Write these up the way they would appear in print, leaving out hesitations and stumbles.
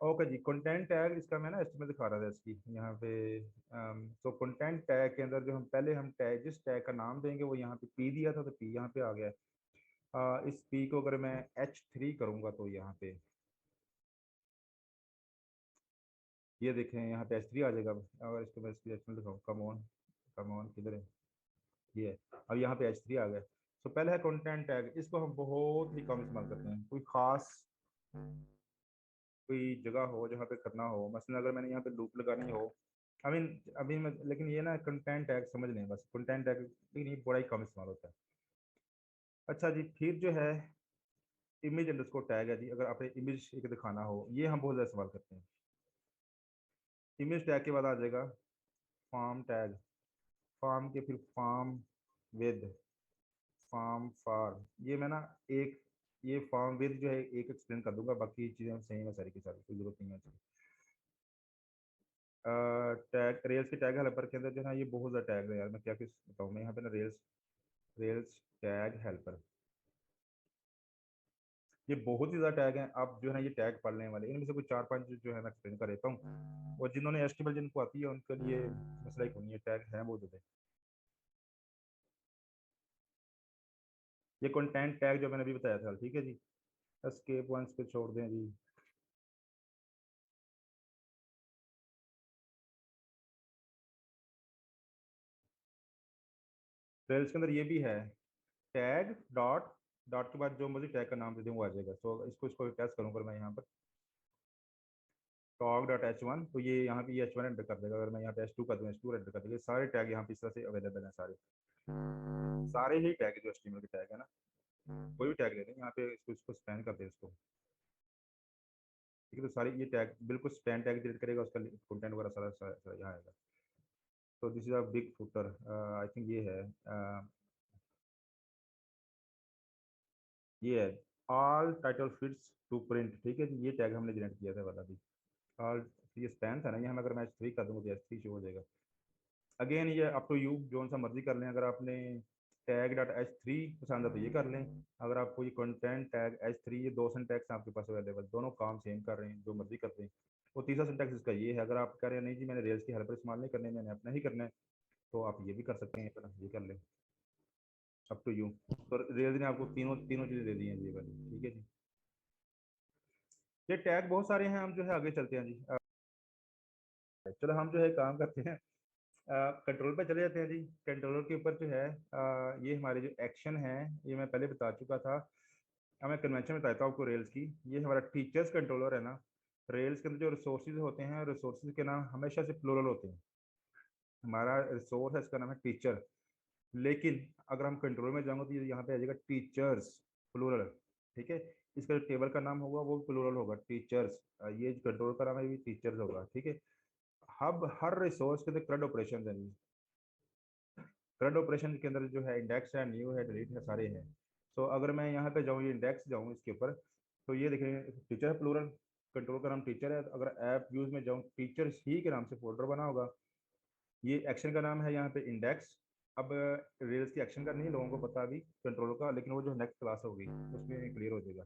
Okay जी, content tag इसका मैं ना एस्टीमेट दिखा रहा था इसकी यहाँ पे। तो कंटेंट टैग के अंदर जो हम पहले हम टैग जिस टैग का नाम देंगे वो यहाँ पे पी दिया था, तो पी यहाँ पे आ गया। इस पी को अगर मैं H3 करूँगा तो यहाँ पे ये देखें यहाँ पे H3 आ जाएगा। अगर इसको मैं इसकी एस्टीमेट दिखाऊँ, कम ऑन किधर है, ये है। अब यहाँ पे H3 आ गया। तो पहले है कंटेंट टैग, इसको हम बहुत ही कम इस्तेमाल करते हैं। कोई खास कोई जगह हो जहाँ पे करना हो, मसलन अगर मैंने यहाँ पे लूप लगानी हो, आई मीन अभी मैं, लेकिन ये ना कंटेंट टैग समझ लें बस, कंटेंट टैग लेकिन ये बड़ा ही कम इस्तेमाल होता है। अच्छा जी, फिर जो है इमेज अंडरस्कोर टैग है जी। अगर आपने इमेज एक दिखाना हो, ये हम बहुत ज़्यादा इस्तेमाल करते हैं। इमेज टैग के बाद आ जाएगा फार्म टैग, फार्म के फिर फार्म विद, फार्म फॉर। ये मैं ना एक ये फार्म विद जो है एक एक्सप्लेन कर दूंगा, बाकी चीज़ें सेम है सारी की सारी, कोई जरूरत नहीं है इसकी। टैग रेल्स के टैग हेल्पर के अंदर जो है ना, ये बहुत ज़्यादा टैग है यार, मैं क्या किस बताऊँ मैं यहाँ पे ना, रेल्स रेल्स टैग हेल्पर, ये बहुत ही ज़्यादा टैग हैं। आप जो है ना ये टैग पढ़ने वाले, इनमें से कुछ चार पांच जो है मैं एक्सप्लेन कर देता हूँ, और जिन्होंने एस्टिमल जिनको आती है उनके लिए मसला ही नहीं है, टैग है बहुत ज़्यादा। ये कंटेंट टैग जो मैंने अभी बताया था, ठीक है जी। एस्केप वंस पे छोड़ दें जी। रेल्स के अंदर ये भी है, टैग डॉट, डॉट के बाद जो मुझे टैग का नाम दे दें वो आ जाएगा। तो इसको टेस्ट करूँगा मैं यहाँ पर, टॉग डॉट H1, तो ये यहाँ पे ये H1 एंटर कर देगा। अगर मैं यहाँ पे H2 कर दूँ, H2 एंटर कर देगा। सारे टैग यहाँ पे इस तरह से अवेलेबल हैं, सारे सारे ही टैग जो HTML के टैग है ना, कोई भी टैग ले लें यहाँ पे, इसको इसको स्पैन कर दें इसको, ठीक है। तो सारे ये टैग बिल्कुल स्पैन टैग डिलीट करेगा, उसका कंटेंट वगैरह सारा सारा सारा यहाँ आएगा। तो this is a big footer, I think ये है, ये है all title fits to print, ठीक है जी। ये टैग हमने जनरेट किया था वाला भी, ऑल। ये स्पैन था ना, ये हम अगर मैं H3 कर दूँगा तो H3 शो हो जाएगा। अगेन ये अप टू यू, जो सा मर्जी कर लें। अगर आपने टैग डॉट H3 पसंद है तो ये कर लें। अगर आपको ये कंटेंट टैग H3, ये दो सिंटैक्स आपके पास अवेलेबल, दोनों काम सेम कर रहे हैं, जो मर्जी करते हैं। वो तीसरा सिंटैक्स इसका ये है। अगर आप कह रहे हैं नहीं जी मैंने रेल्स की हेल्पर इस्तेमाल नहीं करने, मैंने अपना ही करना है, तो आप ये भी कर सकते हैं, अपना ये कर लें, अप टू यू। तो रेल्स ने आपको तीनों तीनों चीज़ें दे दी हैं ये वाली, ठीक है जी। ये टैग बहुत सारे हैं, हम जो है आगे चलते हैं जी। चलो हम जो है काम करते हैं, कंट्रोल पे चले जाते हैं जी। कंट्रोलर के ऊपर जो है ये हमारे जो एक्शन है, ये मैं पहले बता चुका था। अब मैं कन्वेंशन बताता हूँ आपको रेल्स की। ये हमारा टीचर्स कंट्रोलर है ना, रेल्स के अंदर जो रिसोर्सेज होते हैं, रिसोर्सेज के नाम हमेशा से प्लूरल होते हैं। हमारा रिसोर्स है, इसका नाम है टीचर, लेकिन अगर हम कंट्रोल में जाएंगे तो ये यहाँ पे आ जाएगा टीचर्स प्लूरल, ठीक है। इसका जो टेबल का नाम होगा वो प्लूरल होगा, टीचर्स। ये कंट्रोल का नाम है भी टीचर्स होगा, ठीक है। अब हर रिसोर्स के अंदर CRUD ऑपरेशन है। करंट ऑपरेशन के अंदर जो है इंडेक्स है, न्यू है, डिलीट है, सारे हैं। तो अगर मैं यहाँ पे जाऊँ, ये इंडेक्स जाऊँ इसके ऊपर, तो ये देखें टीचर है प्लूरल, कंट्रोल का नाम टीचर है। तो अगर ऐप यूज में जाऊँ, टीचर्स ही के नाम से फोल्डर बना होगा। ये एक्शन का नाम है यहाँ पे इंडेक्स। अब रेल्स की एक्शन का नहीं लोगों को पता अभी कंट्रोल का, लेकिन वो जो नेक्स्ट क्लास होगी उसमें क्लियर हो जाएगा।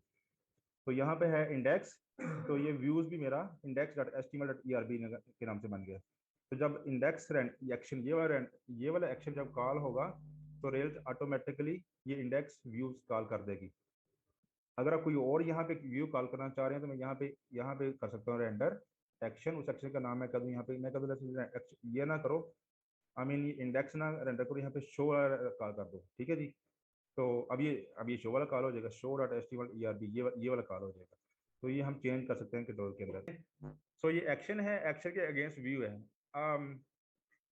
तो यहाँ पे है इंडेक्स, तो ये व्यूज भी मेरा index dot H T M L dot E R B के नाम से बन गया। तो जब इंडेक्स एक्शन ये वाला एक्शन जब कॉल होगा, तो रेल्स ऑटोमेटिकली ये इंडेक्स व्यूज कॉल कर देगी। अगर आप कोई और यहाँ पे व्यू कॉल करना चाह रहे हैं तो मैं यहाँ पे कर सकता हूँ रेंडर एक्शन। उस एक्शन का नाम मैं कर दूँ यहाँ पे, मैं कर दूँ ये ना करो, आई मीन इंडेक्स ना रेंडर करो, यहाँ पे शो कॉल कर दो, ठीक है जी। तो अब ये शो वाला कॉल हो जाएगा, show dot H T M L E R B, ये वाला कॉल हो जाएगा। तो ये हम चेंज कर सकते हैं कंट्रोल के अंदर। सो ये एक्शन है, एक्शन के अगेंस्ट व्यू है।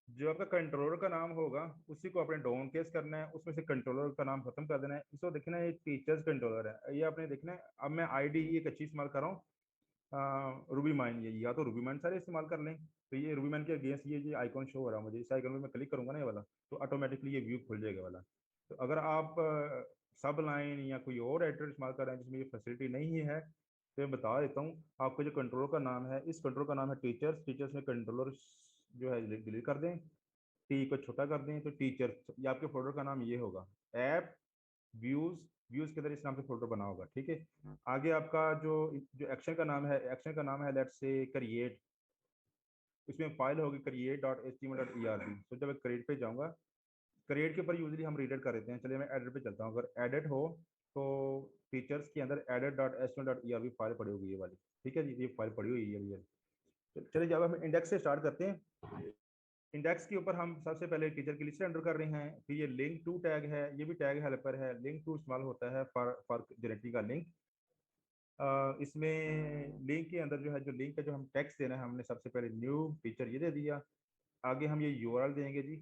जो आपका कंट्रोलर का नाम होगा उसी को आपने डाउन केस करना है, उसमें से कंट्रोलर का नाम खत्म कर देना है। इसको देखना है, ये टीचर्स कंट्रोलर है, ये आपने देखना है। अब मैं आईडी एक अच्छी इस्तेमाल कर रहा हूँ, रूबी माइन। ये या तो रूबी माइन सारे इस्तेमाल कर लें, तो ये रूबी माइन के अगेंस्ट ये आइकॉन शो हो रहा है मुझे, इस आइकॉन में मैं क्लिक करूंगा ना ये वाला, तो ऑटोमेटिकली ये व्यू खुल जाएगा वाला। तो अगर आप सब लाइन या कोई और एडिटर इस्तेमाल कर रहे हैं जिसमें ये फैसिलिटी नहीं है, तो मैं बता देता हूँ आपको। जो कंट्रोलर का नाम है, इस कंट्रोल का नाम है टीचर्स। टीचर्स में कंट्रोलर जो है डिलीट कर दें, टी को छोटा कर दें, तो टीचर, ये आपके फोल्डर का नाम ये होगा, ऐप व्यूज, व्यूज के अंदर इस नाम से फोल्डर बना होगा, ठीक है। आगे आपका जो जो एक्शन का नाम है, एक्शन का नाम है लेट्स से क्रिएट, इसमें फाइल होगी create dot H T M L dot E R B. तो जब मैं क्रिएट पे जाऊंगा, क्रिएट के ऊपर यूजली हम रीडर कर देते हैं, चलिए मैं एडिट पे चलता हूँ। अगर एडिट हो तो फीचर्स के अंदर edit dot H T M L dot E R B file पड़ी होगी ये वाली, ठीक है जी, ये फाइल पड़ी हुई है ये। चलिए जब हम इंडेक्स से स्टार्ट करते हैं, इंडेक्स के ऊपर हम सबसे पहले टीचर की लिस्ट एंटर कर रहे हैं। फिर ये लिंक टू टैग है, ये भी टैग हेल्पर है। लिंक टू इस्तेमाल होता है फॉर जनरेटिंग का लिंक। इसमें लिंक के अंदर जो है, जो लिंक का जो हम टेक्स्ट देना है, हमने सबसे पहले न्यू फीचर ये दे दिया। आगे हम ये यूआरएल देंगे जी।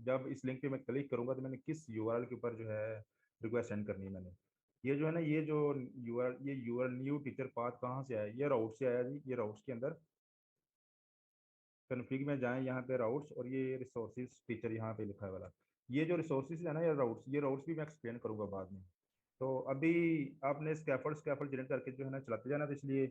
जब इस लिंक पे मैं क्लिक करूंगा तो मैंने किस यूआरएल के ऊपर जो है रिक्वेस्ट सेंड करनी है मैंने, ये जो है ना, ये जो यूआरएल, ये यूआरएल न्यू टीचर पाथ कहाँ से आया, ये राउट से आया जी। ये राउट्स के अंदर कन्फिग में जाएं, यहाँ पे राउट्स, और ये रिसोर्सेज फीचर यहाँ पे लिखा है वाला, ये जो रिसोर्सेज है ना, ये राउट्स भी मैं एक्सप्लेन करूंगा बाद में। तो अभी आपने स्कैफोल्ड स्कैफोल्ड जनरेट करके जो है ना चलाते जाना। तो इसलिए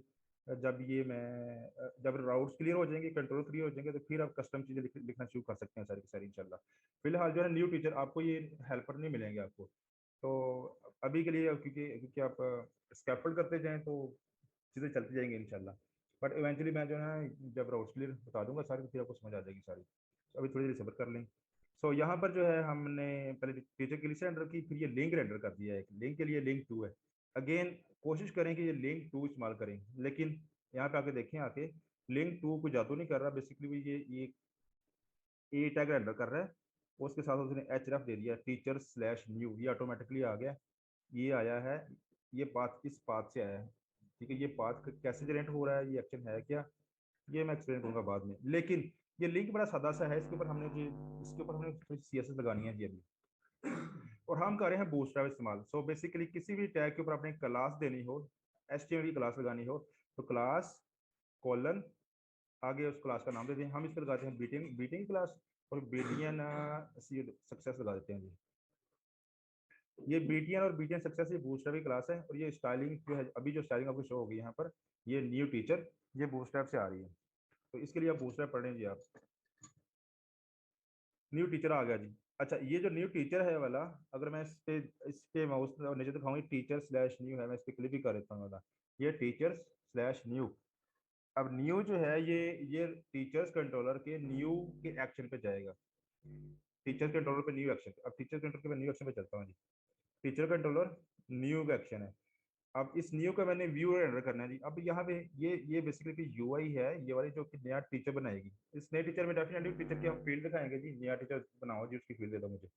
जब ये मैं जब राउट्स क्लियर हो जाएंगे, कंट्रोल क्लियर हो जाएंगे, तो फिर आप कस्टम चीज़ें लिखना शुरू कर सकते हैं सारी की सारी इंशाल्लाह। फिलहाल जो है न्यू टीचर आपको ये हेल्पर नहीं मिलेंगे आपको। तो अभी के लिए, क्योंकि क्योंकि आप स्कैफोल्ड करते जाएं तो चीज़ें चलती जाएंगी इंशाल्लाह। बट इवेंचुअली मैं जो है जब राउट्स क्लियर बता दूंगा सारी, तो फिर आपको समझ आ जाएगी सारी। तो अभी थोड़ी देर सब्र कर लें। सो यहाँ पर जो है हमने पहले टीचर के लिए रेंडर की, फिर ये लिंक रेंडर कर दिया है। एक लिंक के लिए लिंक टू है। अगेन कोशिश करें कि ये लिंक टू इस्तेमाल करें, लेकिन यहाँ पे आके देखें, आके लिंक टू कोई जादू नहीं कर रहा। बेसिकली ये ए टैग रेंडर कर रहा है, उसके साथ उसने एच रफ दे दिया टीचर स्लैश न्यू, ये ऑटोमेटिकली आ गया। ये आया है, ये पाथ इस पाथ से आया है, ठीक है। ये पाथ कैसे जनरेट हो रहा है, ये एक्शन है क्या, ये मैं एक्सप्लेन करूंगा बाद में। लेकिन ये लिंक बड़ा सादा सा है, इसके ऊपर हमने जी, इसके ऊपर हमने थोड़ी सी CSS लगानी है जी अभी। और हम कर रहे हैं बूटस्ट्रैप इस्तेमाल। सो बेसिकली किसी भी टैग के ऊपर अपने क्लास देनी हो, HTML की क्लास लगानी हो, तो क्लास कॉलन, आगे उस क्लास का नाम दे दें। हम इस पर लगाते हैं बीटिंग बीटिंग क्लास, और बीटियन सक्सेस लगा देते हैं जी। ये बीटीएन और बीटीएन सक्सेस ये बूस्टरअप की क्लास है। और ये स्टाइलिंग जो है, अभी जो स्टाइलिंग आपको शो होगी यहाँ पर, ये न्यू टीचर, ये बूस्टरअप से आ रही है। तो इसके लिए आप बूस्टरअप पढ़ लें जी आप। न्यू टीचर आ गया जी। अच्छा, ये जो न्यू टीचर है वाला, अगर मैं इस पे माउस नीचे दिखाऊंगी, टीचर स्लैश न्यू है, मैं इस पर क्लिक भी कर देता हूँ वाला, ये टीचर स्लैश न्यू। अब न्यू जो है, ये टीचर्स कंट्रोलर के न्यू के एक्शन पे जाएगा। टीचर कंट्रोलर पे न्यू एक्शन, अब टीचर कंट्रोलर पे न्यू एक्शन पे चलता हूँ जी। टीचर कंट्रोलर न्यू का एक्शन है। अब इस न्यू का मैंने व्यू रेंडर करना है जी। अब यहाँ पे ये बेसिकली यूआई है, ये वाली जो कि नया टीचर बनाएगी। इस नए टीचर में डेफिनेटली टीचर की हम फील्ड दिखाएंगे जी। नया टीचर बनाओ जी, उसकी फील्ड दे दो मुझे।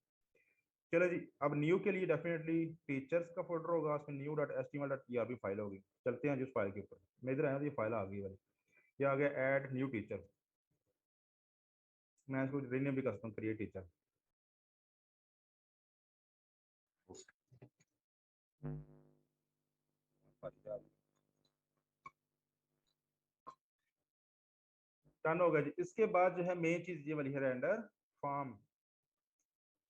चलो जी, अब न्यू के लिए डेफिनेटली टीचर्स का फोल्डर होगा, उसमें new dot H T M L dot E R B file होगी। चलते हैं जी उस फाइल के ऊपर। मैं इधर आया तो ये फाइल आ गई वाली, ये आ गया ऐड न्यू टीचर। मैं इसको रीनेम भी कर सकता हूँ, क्रिएट टीचर। डन होगा जी। इसके बाद जो है मेन चीज ये वाली है, रेंडर फॉर्म।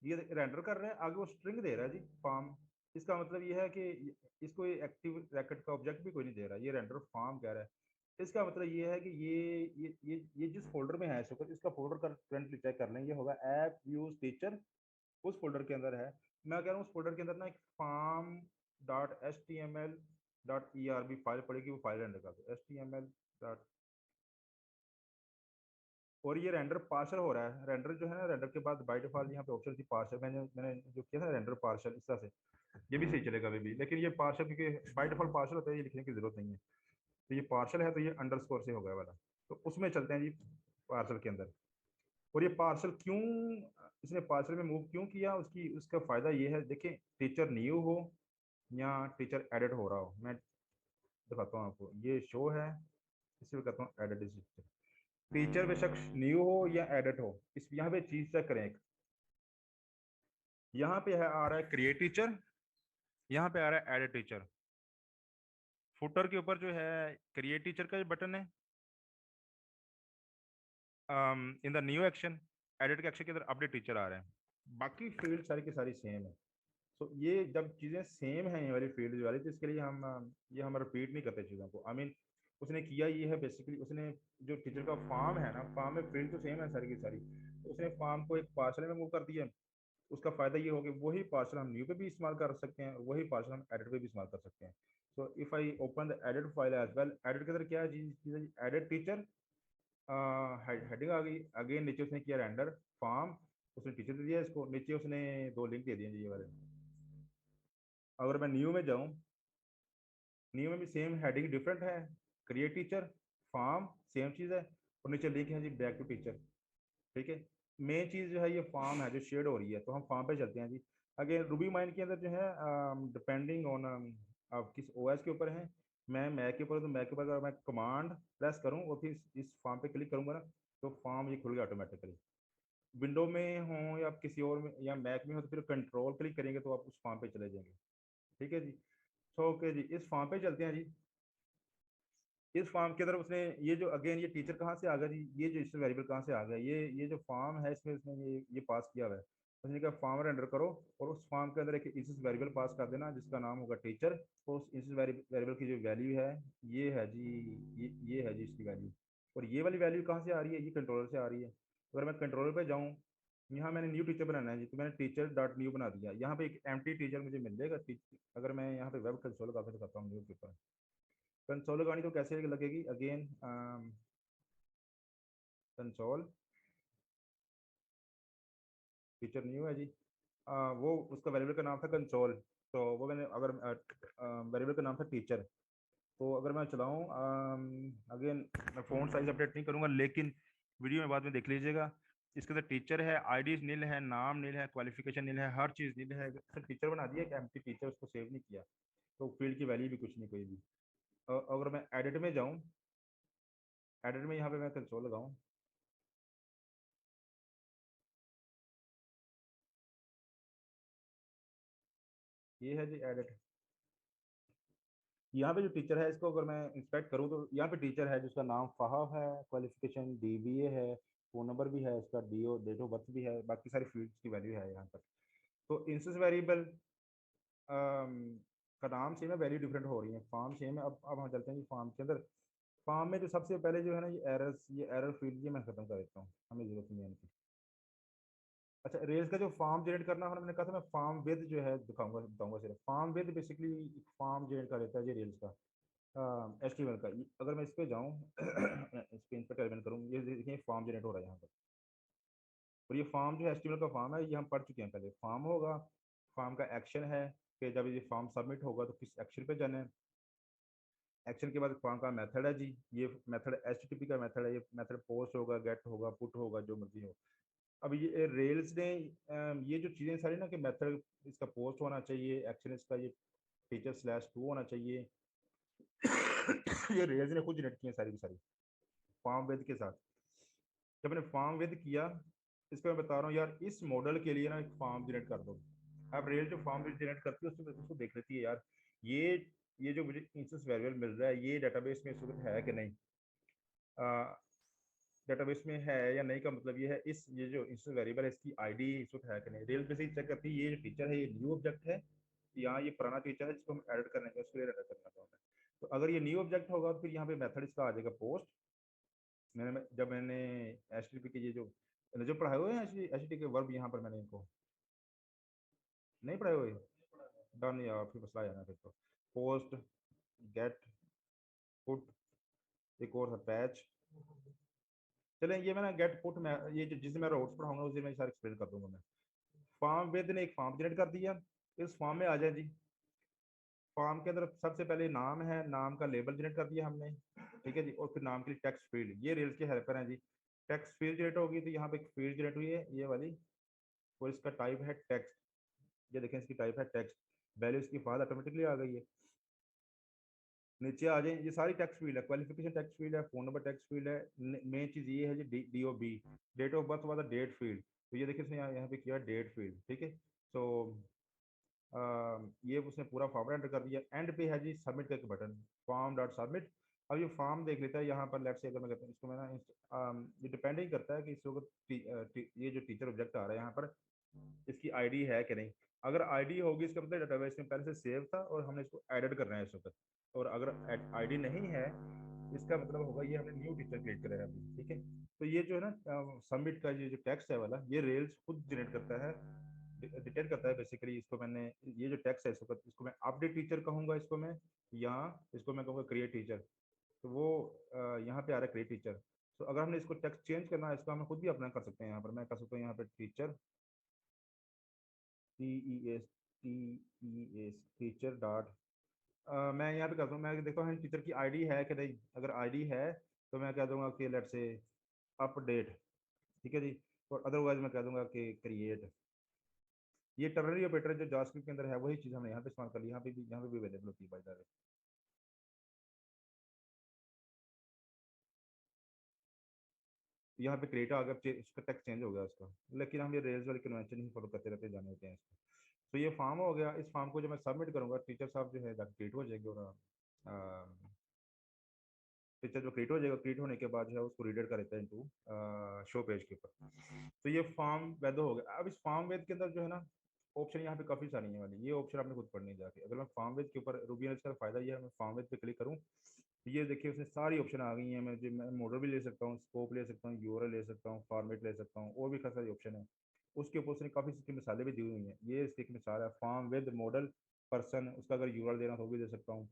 ये रेंडर कर रहे हैं, आगे वो स्ट्रिंग दे रहा है जी, फॉर्म। इसका मतलब ये है कि इसको एक्टिव रैकेट का ऑब्जेक्ट भी कोई नहीं दे रहा, ये रेंडर फॉर्म कह रहा है। इसका मतलब ये है कि ये जिस फोल्डर में है इस वक्त, इसका फोल्डर का करंटली चेक कर लें, ये होगा ऐप व्यूज टीचर, उस फोल्डर के अंदर है। मैं कह रहा हूँ उस फोल्डर के अंदर ना एक form dot H T M L dot E R B file पड़ेगी, वो फाइल रेंडर कर दो, HTML डॉट। और ये रेंडर पार्शल हो रहा है। रेंडर जो है ना, रेंडर के बाद बाय डिफॉल्ट यहाँ पे ऑप्शन थी पार्शल, मैंने मैंने जो किया था रेंडर पार्शल, इस तरह से ये भी सही चलेगा अभी भी। लेकिन ये पार्शल, क्योंकि बाय डिफॉल्ट पार्शल होता है, ये लिखने की जरूरत नहीं है। तो ये पार्शल है, तो ये अंडरस्कोर से होगा वाला। तो उसमें चलते हैं जी, पार्सल के अंदर। और ये पार्सल क्यों, इसने पार्सल में मूव क्यों किया, उसकी उसका फायदा ये है, देखिए टीचर न्यू हो या टीचर एडिट हो रहा हो, मैं दिखाता हूँ आपको। ये शो है, इसे कहता हूँ एडिट टीचर। टीचर बेशक न्यू हो या एडिट हो, इस यहाँ पे चीज चेक करें। यहाँ पे है आ रहा है क्रिएट टीचर, यहाँ पे आ रहा है एडिट टीचर। फुटर के ऊपर जो है क्रिएट टीचर का बटन है in the new action. Edit के एक्शन के अंदर अपडेट टीचर आ रहे हैं। बाकी फील्ड सारी की सारी सेम है। तो ये जब चीज़ें सेम हैं, ये वाली फील्ड वाली, तो इसके लिए हम रिपीट नहीं करते चीज़ों को। आई मीन उसने किया ये है, बेसिकली उसने जो टीचर का फॉर्म है ना, फॉर्म में फील्ड तो सेम है सारी की सारी, तो उसने फॉर्म को एक पार्सल में मूव कर दिया, उसका फ़ायदा ये हो कि वही पार्सल हम न्यू पे भी इस्तेमाल कर सकते हैं और वही पार्सल हम एडिट पे भी इस्तेमाल कर सकते हैं। So if I open the edit file as well, edit के अंदर क्या है जी, एडिट टीचर, हेडिंग आ गई, अगेन नीचे उसने किया रेंडर फॉर्म, उसने टीचर दे दिया इसको, नीचे उसने 2 लिंक दे दिए जी ये वाले। अगर मैं न्यू में जाऊँ, न्यू में भी सेम हेडिंग डिफरेंट है, क्रिएट टीचर, फॉर्म सेम चीज़ है, और नीचे लिंक है जी बैक टू टीचर। ठीक है, मेन चीज़ जो है ये फॉर्म है जो शेड हो रही है, तो हम फॉर्म पे चलते हैं जी। अगेन रूबी माइंड के अंदर जो है डिपेंडिंग ऑन आप किस ओएस के ऊपर है, मैं मैक के ऊपर, तो मैक के ऊपर अगर मैं कमांड प्रेस करूँ और फिर इस फॉर्म पे क्लिक करूँगा ना, तो फॉर्म ये खुल गया ऑटोमेटिकली। विंडो में हो या किसी और में या मैक में हो तो फिर कंट्रोल क्लिक करेंगे तो आप उस फॉर्म पे चले जाएंगे। ठीक है जी। तो ओके जी, इस फॉर्म पे चलते हैं जी। इस फॉर्म के अंदर उसने ये जो अगेन ये टीचर कहाँ से आ गया जी, ये जो इसमें वेरिएबल कहाँ से आ गया, ये जो फॉर्म है इसमें उसने ये पास किया हुआ है। उसने कहा फॉर्म रेंडर करो और उस फॉर्म के अंदर एक इंस्टेंस वेरिएबल पास कर देना जिसका नाम होगा टीचर, और उस इंस्टेंस वेरिएबल की जो वैल्यू है ये है जी, ये है जी इसकी वैल्यू। और ये वाली वैल्यू कहाँ से आ रही है, ये कंट्रोलर से आ रही है। अगर मैं कंट्रोलर पे जाऊँ, यहाँ मैंने न्यू टीचर बनाना है जी, तो मैंने टीचर डॉट न्यू बना दिया, यहाँ पे एक एम्प्टी टीचर मुझे मिल जाएगा। अगर मैं यहाँ पे वेब कंसोल का दिखाता हूँ न्यू के ऊपर, कंसोल लगानी तो कैसे लगेगी, अगेन कंसोल फीचर न्यू है जी। वो उसका वेरिएबल का नाम था कंसोल, तो वो मैंने अगर वेरिएबल का नाम था टीचर, तो अगर मैं चलाऊँ, अगेन मैं फ़ॉन्ट साइज अपडेट नहीं करूँगा लेकिन वीडियो में बाद में देख लीजिएगा। इसके अंदर टीचर है, आईडी नील है, नाम नील है, क्वालिफिकेशन नील है, हर चीज़ नील है, सिर्फ टीचर बना दिया, एक एम्प्टी टीचर, उसको सेव नहीं किया, तो फील्ड की वैल्यू भी कुछ नहीं कोई भी। अगर मैं एडिट में जाऊँ, एडिट में यहाँ पे मैं कंसोल लगाऊँ, ये है जी एडिट। यहाँ पे जो टीचर है इसको अगर मैं इंस्पेक्ट करूँ तो यहाँ पे टीचर है जिसका नाम फाहा है, क्वालिफिकेशन डीबीए है, फ़ोन नंबर भी है, इसका डीओ डेट ऑफ बर्थ भी है, बाकी सारी फील्ड्स की वैल्यू है यहाँ पर। तो इंस्टेंस वेरिएबल का नाम सेम है, वैल्यू डिफरेंट हो रही है, फॉर्म सेम है। अब हम चलते हैं कि फॉर्म के अंदर, फॉर्म में जो सबसे पहले जो है ना ये एरर फील्ड ये मैं खत्म कर देता हूँ, हमें जरूरत नहीं है इनकी। अच्छा, रेल्स का जो फॉर्म जनरेट करना है मैंने कहा था, मैं फॉर्म विद जो है दिखाऊंगा बताऊंगा सिर्फ। Form with basically form generate कर देता है ये रेल्स का, HTML का। अगर मैं इस पे जाऊँ इस पे इन पर टर्मिनेट करूँ, ये देखिए फॉर्म जनरेट हो रहा है यहाँ पर। और ये फॉर्म जो है HTML का फॉर्म है, ये हम पढ़ चुके हैं पहले। फॉर्म होगा, फॉर्म का एक्शन है, कि जब ये फॉर्म सबमिट होगा तो किस एक्शन पे जाना है, एक्शन के बाद फॉर्म का मेथड है जी, ये मेथड HTTP का मेथड है, ये मेथड पोस्ट होगा, गेट होगा, पुट होगा, जो मर्जी हो। अब ये रेल्स ने ये जो चीज़ें सारी ना कि मेथड इसका पोस्ट होना चाहिए, एक्शन इसका ये टीचर स्लैश टू होना चाहिए, ये रेल्स ने खुद जनरेट की है सारी की सारी फॉर्म विद के साथ। जब मैंने फॉर्म विद किया, इस पर मैं बता रहा हूँ यार, इस मॉडल के लिए ना एक फॉर्म जनरेट कर दो। आप रेल जो फॉर्म जनरेट करती है उसको देख लेती है यार, ये ये जो मुझे इंस्टेंस वेरिएबल मिल रहा है ये डेटाबेस में इस वक्त है कि नहीं, डेटाबेस में है या नहीं का मतलब ये है, इस ये जो इंस्टेंस वेरिएबल है इसकी आईडी इस वक्त है कि नहीं। रेल बेसिक चेक करती है ये जो टीचर है ये न्यू ऑब्जेक्ट है, यहाँ ये पुराना टीचर है जिसको हम एडिट करने का, उसके लिए एडिट करना चाहता हूँ। तो अगर ये न्यू ऑब्जेक्ट होगा तो फिर यहाँ पे मेथड इसका आ जाएगा पोस्ट। जब मैंने HTTP के ये जो पढ़ाए हुए हैं HTTP के वर्ब, यहाँ पर मैंने इनको नहीं पढ़ाए हुए, डन या फिर मसला है ना फिर तो। पोस्ट, गेट, पुट, एक और था पैच। चलें ये मैं ना गेट पुट में ये जिसे मैं रोड्स पढ़ाऊंगा उसे मैं सारा एक्सप्लेन कर दूंगा मैं। फॉर्म विद ने एक फॉर्म जनरेट कर दिया, इस फॉर्म में आ जाए जी। फॉर्म के अंदर सबसे पहले नाम है, नाम का लेबल जनरेट कर दिया हमने, ठीक है जी। और फिर नाम के लिए टेक्स्ट फील्ड, ये रेल्स के हेल्पर हैं जी। टेक्स्ट फील्ड जनरेट होगी तो यहाँ पे एक फील्ड जनरेट हुई है ये वाली, और इसका टाइप है टेक्स्ट, ये देखें इसकी टाइप है टेक्स्ट, वैल्यू इसकी फाइल ऑटोमेटिकली आ गई है। नीचे आ जाए, ये सारी टेक्स्ट फील्ड है, क्वालिफिकेशन टेक्स्ट फील्ड है, फोन नंबर टेक्स्ट फील्ड है, मेन चीज ये है जी DOB, डेट ऑफ बर्थ वाला डेट फील्ड। तो ये देखिए इसने यहाँ पे किया डेट फील्ड, ठीक है। तो ये उसने पूरा फॉर्म एंटर कर दिया, एंड पे है जी सबमिट का एक बटन, फॉर्म डॉट सबमिट। अब ये फॉर्म देख लेता है यहाँ पर, लेट्स से अगर मैं कहता हूँ इसको मैं ना ये डिपेंड ही करता है कि इस वक्त ये जो टीचर ऑब्जेक्ट आ रहा है यहाँ पर इसकी आईडी है कि नहीं। अगर आईडी होगी इसका मतलब डेटाबेस में पहले से सेव था और हमने इसको एडिट करना है इस वक्त। और अगर आईडी नहीं है इसका मतलब होगा ये हमने न्यू टीचर क्रिएट करा है अभी, ठीक है। तो ये जो है ना सबमिट का ये जो टेक्स्ट है वाला, ये रेल्स खुद जनरेट करता है, डिटेक्ट करता है बेसिकली। इसको मैंने, ये जो टेक्स्ट है इसको मैं अपडेट टीचर कहूँगा, इसको मैं यहाँ, इसको मैं कहूँगा क्रिएट टीचर। तो वो यहाँ पे आ रहा है क्रिएट टीचर। तो अगर हमने इसको टेक्स्ट चेंज करना है, इसको हम खुद भी अपना कर सकते हैं। यहाँ पर मैं कर सकता हूँ यहाँ पे टीचर, टीचर डॉट, मैं यहाँ पे करता हूँ, मैं देखता हूँ टीचर की आईडी है कि नहीं। अगर आईडी है तो मैं कह दूंगा कि लेट से अपडेट, ठीक है जी। और अदरवाइज मैं कह दूंगा कि क्रिएट। ये टर्नरी ऑपरेटर जो जावास्क्रिप्ट के अंदर है वही चीज़ हमने यहाँ पे इस्तेमाल कर ली, यहाँ पे भी अवेलेबल होती है बाय द वे। यहाँ पे क्रिएट आ गया, इसका टेक्स्ट चेंज हो गया उसका, लेकिन हम ये रेल्स वाले कन्वेंशन ही फॉलो करते रहते जाने होते हैं इसको। तो ये फॉर्म हो गया। इस फॉर्म को जब मैं सबमिट करूंगा, टीचर साहब जो है क्रिएट हो जाएगी। और पिक्चर जो क्रिएट हो जाएगा, क्रिएट होने के बाद जो है उसको रीडर कर देता है इनटू शो पेज के ऊपर। तो ये फॉर्म वेद हो गया। अब इस फॉर्म वेद के अंदर जो है ना ऑप्शन यहाँ पे काफ़ी सारी हैं वाली, ये ऑप्शन आपने खुद पढ़नी है जाके। अगर मैं फॉर्म वेद के ऊपर, रूबी का फायदा ये है, मैं फॉर्म वेद पे क्लिक करूँ, ये देखिए उसने सारी ऑप्शन आ गई हैं। मैं मॉडल भी ले सकता हूँ, स्कोप ले सकता हूँ, यूआरएल ले सकता हूँ, फॉर्मेट ले सकता हूँ, और भी काफ़ी सारी ऑप्शन है। उसके ऊपर उसने काफ़ी इसकी मिसालें भी दी हुई हैं। ये इसकी एक मिसाल है, फॉर्म विद मॉडल पर्सन, उसका अगर यूआरएल देना तो वो भी दे सकता हूँ,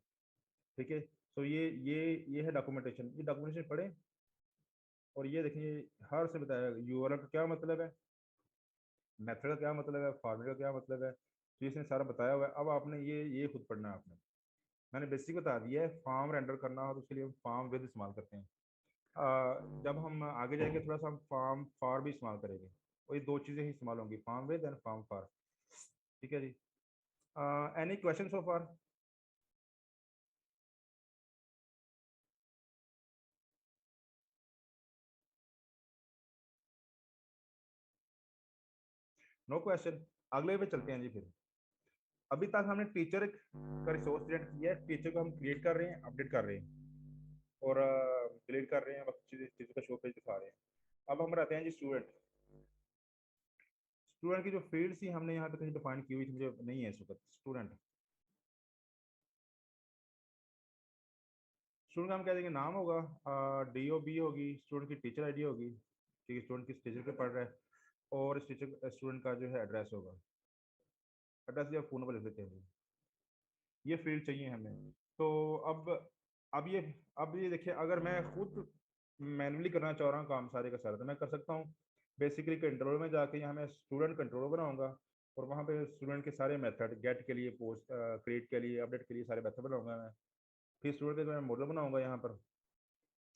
ठीक है। तो ये है डॉक्यूमेंटेशन। ये डॉक्यूमेंटेशन पढ़ें, और ये देखिए हर से बताया यूआरएल का क्या मतलब है, मेथड का क्या मतलब है, फॉर्मेट का क्या मतलब है, तो इसने सारा बताया हुआ है। अब आपने ये खुद पढ़ना है आपने। मैंने बेसिक बता दिया है। फॉर्म रेंडर करना हो तो उसके लिए हम फॉर्म विद इस्तेमाल करते हैं। जब हम आगे जाएंगे थोड़ा सा हम फॉर्म फॉर भी इस्तेमाल करेंगे, और ये दो चीज़ें ही इस्तेमाल होंगी, form with and form for, ठीक है जी। Any question so far? No question. अगले पे चलते हैं जी फिर। अभी तक हमने टीचर का रिसोर्स क्रिएट किया है, टीचर को हम क्रिएट कर रहे हैं, अपडेट कर रहे हैं, और डिलीट कर रहे हैं, बस चीज़ का शो पेज दिखा रहे हैं। अब हम रहते हैं जी स्टूडेंट। स्टूडेंट की जो फील्ड थी हमने यहाँ पे कहीं डिफाइन की हुई थी, मुझे नहीं है इस वक्त। स्टूडेंट, स्टूडेंट का हम कह देंगे नाम होगा, डी ओ बी होगी, स्टूडेंट की टीचर आईडी होगी, ठीक है, स्टूडेंट किस टीचर पे पढ़ रहा है, और इस टीचर स्टूडेंट का जो है एड्रेस होगा। एड्रेस या फ़ोन नंबर लिख देते हैं। ये फील्ड चाहिए हमें। तो अब ये अब ये देखिए, अगर मैं खुद मैनुअली करना चाह रहा हूँ काम सारे का सारा, तो मैं कर सकता हूँ। बेसिकली कंट्रोल में जाके यहाँ मैं स्टूडेंट कंट्रोल बनाऊंगा, और वहाँ पे स्टूडेंट के सारे मेथड, गेट के लिए, पोस्ट क्रिएट के लिए, अपडेट के लिए सारे मेथड बनाऊंगा मैं। फिर स्टूडेंट के मैं मॉडल बनाऊंगा यहाँ पर।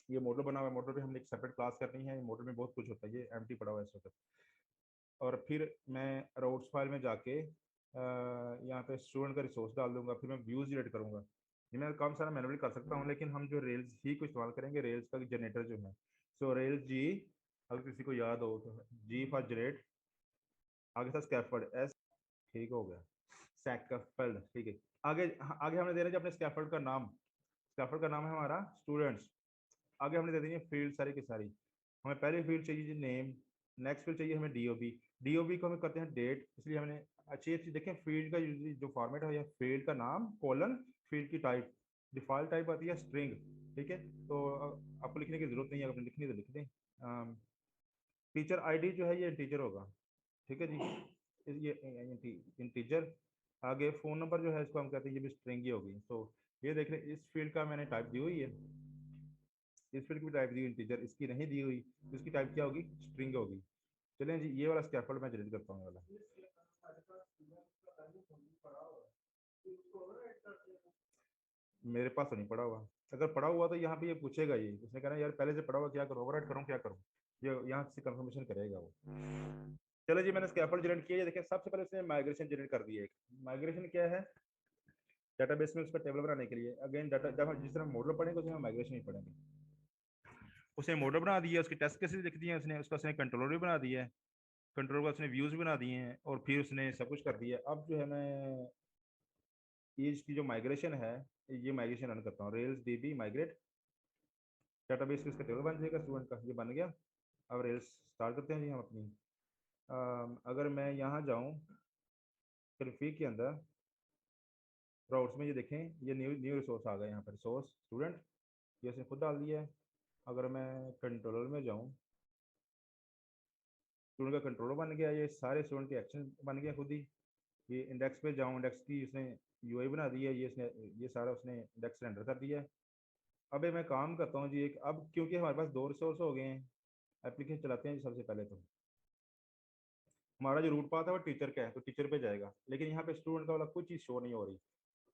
ये मॉडल बना हुआ है, मॉडल पे हमने एक सेपरेट क्लास करनी है। मॉडल में बहुत कुछ होता है, ये एम्प्टी पड़ा हुआ है इस वक्त। और फिर मैं राउट्स फाइल में जाके यहाँ पे स्टूडेंट का रिसोर्स डाल दूंगा, फिर मैं व्यूज जनरेट करूंगा। ये मैं काम सारा मैनुअली कर सकता हूँ, लेकिन हम जो रेल्स ही को इस्तेमाल करेंगे, रेल्स का जनरेटर जो है। सो रेल्स जी, अगर किसी को याद हो तो, जी फॉर जनरेट, आगे था स्कैफोल्ड, एस, ठीक हो गया, स्कैफोल्ड, ठीक है। आगे आगे हमने दे रहे हैं अपने स्कैफोल्ड का नाम। स्कैफोल्ड का नाम है हमारा स्टूडेंट्स। आगे हमने दे दी है फील्ड सारी की सारी। हमें पहली फील्ड चाहिए जी नेम, नेक्स्ट फील्ड चाहिए हमें डीओबी। डीओबी को हमें करते हैं डेट, इसलिए हमने अच्छी अच्छी देखें फील्ड का जो फॉर्मेट है, फील्ड का नाम कोलन, फील्ड की टाइप, डिफॉल्ट टाइप आती है स्ट्रिंग, ठीक है। तो आपको लिखने की जरूरत नहीं है, आपने लिखनी तो लिख दें। टीचर आईडी जो है ये इंटीजर होगा, ठीक है जी, ये इंटीजर। आगे फ़ोन नंबर जो है इसको हम कहते हैं ये भी स्ट्रिंग ही होगी। तो ये देख रहे हैं, इस फील्ड का मैंने टाइप दी हुई है, इस फील्ड की टाइप दी इंटीजर, इसकी नहीं दी हुई, तो इसकी टाइप क्या होगी, स्ट्रिंग होगी। चलें जी, ये वाला स्कैफोल्ड मैं जनरेट करता हूँ, ये वाला। मेरे पास तो नहीं पड़ा हुआ। अगर पड़ा हुआ तो यहाँ पे ये पूछेगा, ये उसने कहना यार पहले से पड़ा हुआ क्या करूँ, ओवरराइट करूँ क्या करूँ, ये यहाँ से कंफर्मेशन करेगा वो। चलो जी, मैंने स्कैफोल्ड जनरेट किया। ये देखिए सबसे पहले उसने माइग्रेशन जनरेट कर दिया। एक माइग्रेशन क्या है, डेटाबेस में उसका टेबल बनाने के लिए। अगेन डाटा, जब हम जिस तरह मॉडल पढ़ेंगे उसमें माइग्रेशन ही पढ़ेंगे। उसने मॉडल बना दिया, उसके टेस्ट केसेस लिख दिए उसने, उसका उसने कंट्रोलर भी बना दिया है, कंट्रोल का उसने व्यूज भी बना दिए हैं, और फिर उसने सब कुछ कर दिया। अब जो है मैं ये इसकी जो माइग्रेशन है, ये माइग्रेशन रन करता हूँ, रेल्स डीबी माइग्रेट, डेटाबेस में इसका टेबल बन जाएगा स्टूडेंट का, ये बन गया। अब रेल्स स्टार्ट करते हैं जी हम अपनी। अगर मैं यहाँ जाऊँ कन्फिग के अंदर, राउट्स में, ये देखें ये न्यू न्यू रिसोर्स आ गया यहाँ पर, रिसोर्स स्टूडेंट, ये उसने खुद डाल दिया है। अगर मैं कंट्रोलर में जाऊँ, स्टूडेंट का कंट्रोलर बन गया, ये सारे स्टूडेंट के एक्शन बन गया खुद ही। ये इंडेक्स पे जाऊँ, इंडेक्स की उसने यूआई बना दी है, ये सारा उसने इंडेक्स रेंडर कर दिया है। अब मैं काम करता हूँ जी एक, अब क्योंकि हमारे पास दो रिसोर्स हो गए हैं, एप्लीकेशन चलाते हैं जी। सबसे पहले तो हमारा जो रूट पाथ है वो टीचर का है, तो टीचर पे जाएगा, लेकिन यहाँ पे स्टूडेंट का वाला कोई चीज़ शो नहीं हो रही।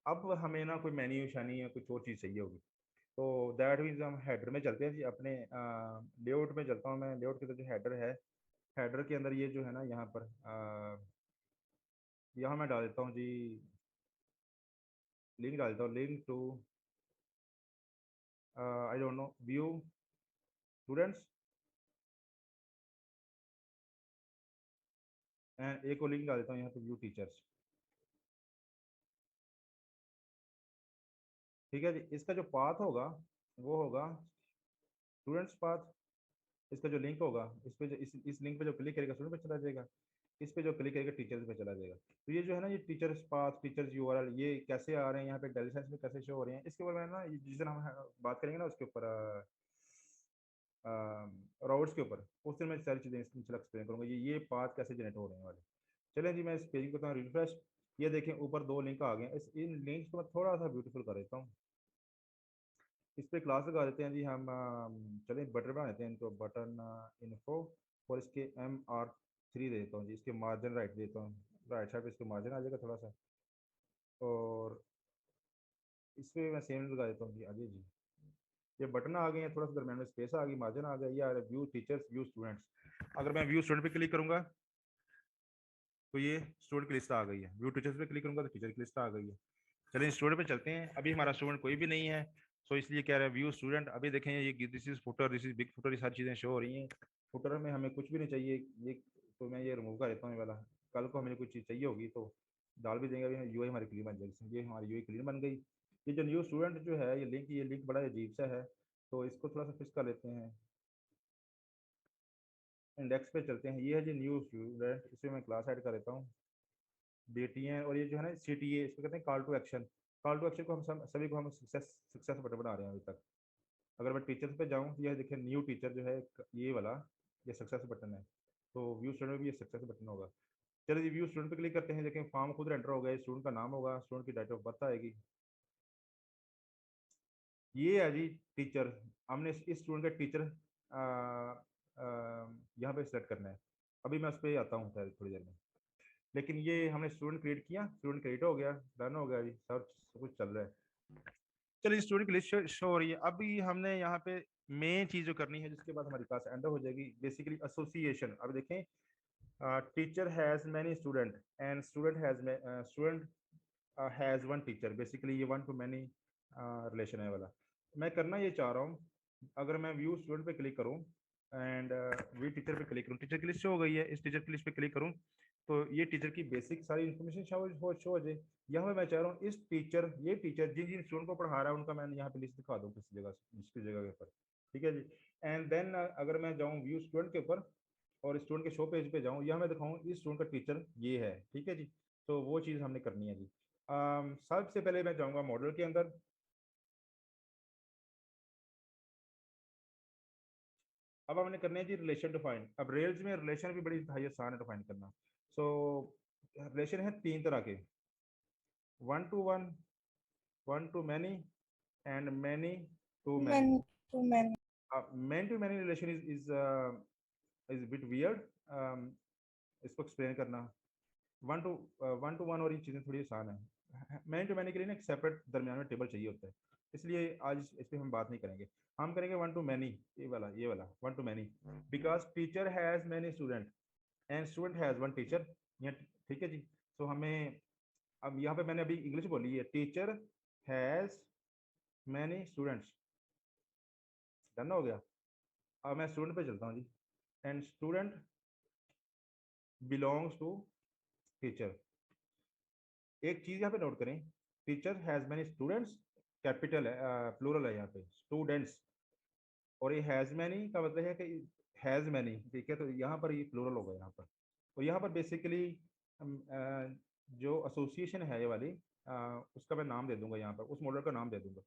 अब हमें ना कोई मेन्यू शानी या कुछ और चीज़ चाहिए होगी, तो दैट मीन्स हम हेडर में चलते हैं जी। अपने लेआउट में चलता हूँ मैं, लेआउट के अंदर जो हेडर है, हेडर के अंदर ये जो है ना, यहाँ पर यहाँ मैं डाल देता हूँ जी, लिंक डाल देता हूँ, link to I don't know view students, and एक और लिंक डाल देता हूँ यहाँ पे व्यू टीचर्स। ठीक है जी, इसका जो पाथ होगा वो होगा स्टूडेंट्स पाथ। इसका जो लिंक होगा, इस पे जो इस लिंक पे जो क्लिक करेगा स्टूडेंट पे चला जाएगा, इस पे जो क्लिक करेगा टीचर्स पे चला जाएगा। तो ये जो है ना, ये टीचर्स पाथ, टीचर्स यूआरएल, ये कैसे आ रहे हैं यहाँ पे डेली साइंस में, कैसे शो हो रहे हैं, इसके ऊपर मैं ना जिस दिन हम बात करेंगे ना उसके ऊपर राउट्स के ऊपर, उस दिन मैं सारी चीज़ें एक्सप्लेन करूँगा, ये पाथ कैसे जनरेट हो रहे हैं वाले। चलें जी, मैं इस पेज को करता हूँ रिफ्रेश। ये देखें ऊपर दो लिंक आ गए हैं, इन लिंक्स को मैं थोड़ा सा ब्यूटीफुल कर देता हूँ। इस पे क्लास लगा देते हैं जी हम। चलिए बटन बना देते हैं इनको, बटन इन्फो, और इसके MR3 दे देता हूँ जी, इसके मार्जिन राइट देता हूँ, राइट साइड पे इसके मार्जिन आ जाएगा थोड़ा सा, और इस पे मैं सेम लगा देता हूँ जी। आगे जी, ये बटन आ गए हैं, थोड़ा सा दरम्यान में स्पेस आ गई, मार्जिन आ गया, ये आ रहा है व्यू टीचर्स व्यू स्टूडेंट्स। अगर मैं व्यू स्टूडेंट पे क्लिक करूंगा तो ये स्टूडेंट की लिस्ट आ गई है, व्यू टीचर्स पे क्लिक करूंगा तो टीचर की लिस्ट आ गई है। चलिए स्टूडेंट पे चलते हैं, अभी हमारा स्टूडेंट कोई भी नहीं है, सो इसलिए कह रहा है व्यू स्टूडेंट। अभी देखें ये this is footer, this is big footer, ये सारी चीज़ें शो हो रही हैं। फुटर में हमें कुछ भी नहीं चाहिए, ये तो मैं ये रिमूव कर देता हूँ ये वाला। कल को हमें कुछ चीज़ चाहिए होगी तो डाल भी देंगे। अभी यूआई हमारी क्लीन बन जाएगी, ये हमारी यूआई क्लीन बन गई। ये जो न्यू स्टूडेंट जो है, ये लिंक बड़ा अजीब सा है, तो इसको थोड़ा सा फिक्स कर लेते हैं। इंडेक्स पे चलते हैं, ये है जी न्यू स्टूडेंट, इसमें मैं क्लास ऐड कर देता हूँ DTN, और ये जो है ना CTA, इसको कहते हैं call to action. Call to action को हम सभी को हम सक्सेस सक्सेस बटन बना रहे हैं अभी तक। अगर मैं टीचर्स पे जाऊँ, ये देखिए न्यू टीचर जो है, ये वाला, ये सक्सेस बटन है, तो व्यू स्टूडेंट में भी ये सक्सेस बटन होगा। चलिए जी, व्यू स्टूडेंट पे क्लिक करते हैं, देखें फॉर्म खुद एंटर हो गया, स्टूडेंट का नाम होगा, स्टूडेंट की डेट ऑफ बर्थ आएगी, ये है जी टीचर। हमने इस स्टूडेंट का टीचर यहाँ पे सेलेक्ट करना है। अभी मैं उस पर आता हूँ थोड़ी देर में, लेकिन ये हमने स्टूडेंट क्रिएट किया, स्टूडेंट क्रिएट हो गया, डन हो गया जी, सब कुछ चल रहा है। चलिए स्टूडेंट की लिस्ट शो हो रही है। अभी हमने यहाँ पे मेन चीज़ जो करनी है, जिसके बाद हमारी क्लास एंड हो जाएगी, बेसिकली एसोसिएशन। अब देखें, teacher has many student and student has one teacher, basically ये वन टू मैनी रिलेशन है वाला। मैं करना ये चाह रहा हूँ, अगर मैं व्यू स्टूडेंट पे क्लिक करूँ एंड व्यू टीचर पे क्लिक करूँ, टीचर की लिस्ट हो गई है, इस टीचर की लिस्ट पे क्लिक करूँ तो ये टीचर की बेसिक सारी इन्फॉर्मेशन शो हो जाए। यहाँ पे मैं चाह रहा हूँ इस टीचर, ये टीचर जिन जिन स्टूडेंट को पढ़ा रहा है उनका मैं यहाँ पे लिस्ट दिखा दूँ किसी जगह, जिसकी जगह के ऊपर। ठीक है जी, एंड देन अगर मैं जाऊँ व्यू स्टूडेंट के ऊपर और स्टूडेंट के शो पेज पे जाऊँ, यहाँ मैं दिखाऊँ इस स्टूडेंट का टीचर ये है। ठीक है जी, तो वो चीज़ हमने करनी है जी। सबसे पहले मैं जाऊँगा मॉडल के अंदर। अब हमने करने हैं जी रिलेशन डिफाइन। अब रेल्स में रिलेशन भी बड़ी भाई आसान है डिफाइन करना। सो रिलेशन है तीन तरह के, one to one, one to many, and many to many. Men to men. Man to many relation is bit weird, इसको एक्सप्लेन करना। वन टू वन और ये चीज़ें थोड़ी आसान है। मैन टू मैनी के लिए ना एक सेपरेट दरमियान में टेबल चाहिए होता है, इसलिए आज इस पर हम बात नहीं करेंगे। हम करेंगे वन टू मैनी, ये वाला one to many, because teacher has many student and student has one teacher. ठीक है जी, तो हमें अब यहाँ पे मैंने अभी इंग्लिश बोली है, teacher has many students, done हो गया। अब मैं स्टूडेंट पे चलता हूँ जी, and student belongs to teacher. एक चीज़ यहाँ पे नोट करें, teacher has many students, capital है, प्लूरल है यहाँ पे स्टूडेंट्स, और ये हैज़ मैनी का मतलब है कि हैज़ मैनी, ठीक है, तो यहाँ पर ये प्लूरल होगा यहाँ पर। तो यहाँ पर बेसिकली जो एसोसिएशन है ये वाली, उसका मैं नाम दे दूंगा, यहाँ पर उस मॉडल का नाम दे दूंगा।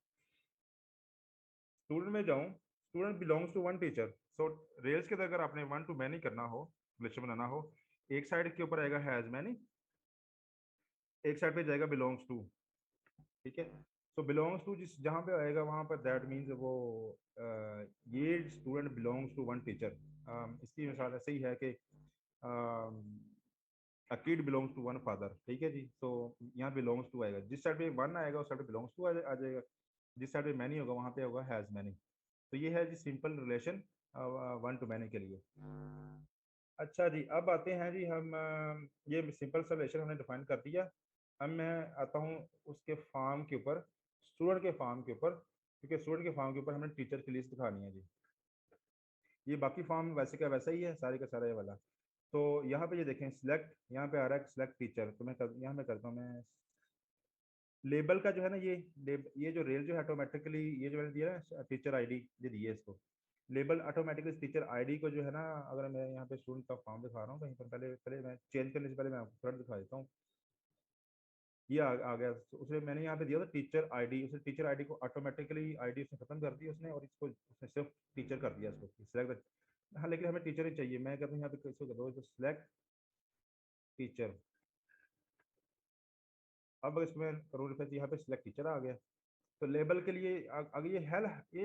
स्टूडेंट में जाऊँ, student belongs to one teacher. So Rails के अंदर अगर आपने वन टू मैनी करना हो रिलेशन बनाना हो, एक साइड के ऊपर आएगा हैज मैनी, एक साइड पे जाएगा बिलोंग्स टू। ठीक है, तो बिलोंग्स टू जिस जहाँ पे आएगा वहाँ पर दैट मीन्स वो ये student belongs to one teacher. इसकी मिसाल ऐसे ही है कि a kid belongs to one father. ठीक है जी, तो यहाँ बिलोंग्स टू आएगा, जिस साइड पे वन आएगा उस साइड पे बिलोंग्स टू आ जाएगा, जिस साइड पे मैनी होगा वहाँ पे होगा हैज मैनी। तो ये है जी simple relation one to many के लिए। अच्छा जी, अब आते हैं जी हम ये सिंपल सा रिलेशन हमने डिफाइन कर दिया। अब मैं आता हूँ उसके फॉर्म के ऊपर, स्टूडेंट के फॉर्म के ऊपर, क्योंकि स्टूडेंट के फॉर्म के ऊपर हमने टीचर की लिस्ट दिखानी है जी। ये बाकी फॉर्म वैसे का वैसा ही है, सारे का सारा ये वाला। तो यहाँ पे ये देखें सिलेक्ट, यहाँ पे आ रहा है सिलेक्ट टीचर, तो यहाँ मैं करता हूँ मैं लेबल का जो है ना, ये जो रेल जो है ऑटोमेटिकली, ये जो मैंने दिया है टीचर आईडी, ये दिया है इसको लेबल ऑटोमेटिकली टीचर आईडी को जो है ना, अगर मैं यहाँ पे स्टूडेंट का फॉर्म दिखा रहा हूँ कहीं पर, पहले पहले मैं चेंज करने से पहले मैं आपको तुरंत दिखा देता हूँ। ये आ गया, तो उसने मैंने यहाँ पे दिया था टीचर आईडी, उसने टीचर आईडी को ऑटोमेटिकली आईडी उसने खत्म कर दी उसने, और इसको उसने सिर्फ टीचर कर दिया इसको सिलेक्ट। हाँ लेकिन हमें टीचर ही चाहिए, मैं कहता हूँ यहाँ पे इसको कर दो सिलेक्ट टीचर। अब इसमें करूँ रिफ्रेश, यहाँ पे सिलेक्ट टीचर आ गया। तो लेबल के लिए अगर ये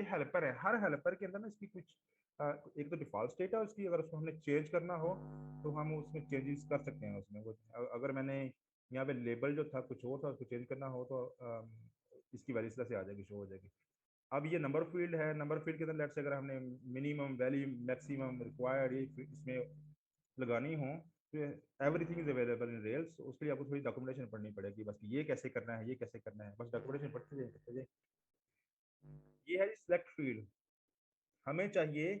हेल्पर है, हर हेल्पर के अंदर ना इसकी कुछ एक तो डिफॉल्ट स्टेट है उसकी, अगर उसको हमने चेंज करना हो तो हम उसमें चेंजेस कर सकते हैं उसमें कुछ। अगर मैंने यहाँ पे लेबल जो था कुछ और था, उसको चेंज करना हो तो इसकी वैल्यू इस तरह से आ जाएगी, शो हो जाएगी। अब ये नंबर फील्ड है, नंबर फील्ड के अंदर लेट से अगर हमने मिनिमम वैल्यू मैक्सिमम रिक्वायर्ड ये इसमें लगानी हो, तो everything is available in rails. उसके लिए आपको थोड़ी डॉक्यूमेंटेशन पढ़नी पड़ेगी, बस ये कैसे करना है, ये कैसे करना है, बस डॉक्यूमेंटेशन पढ़ते जाइए। ये है सिलेक्ट फील्ड, हमें चाहिए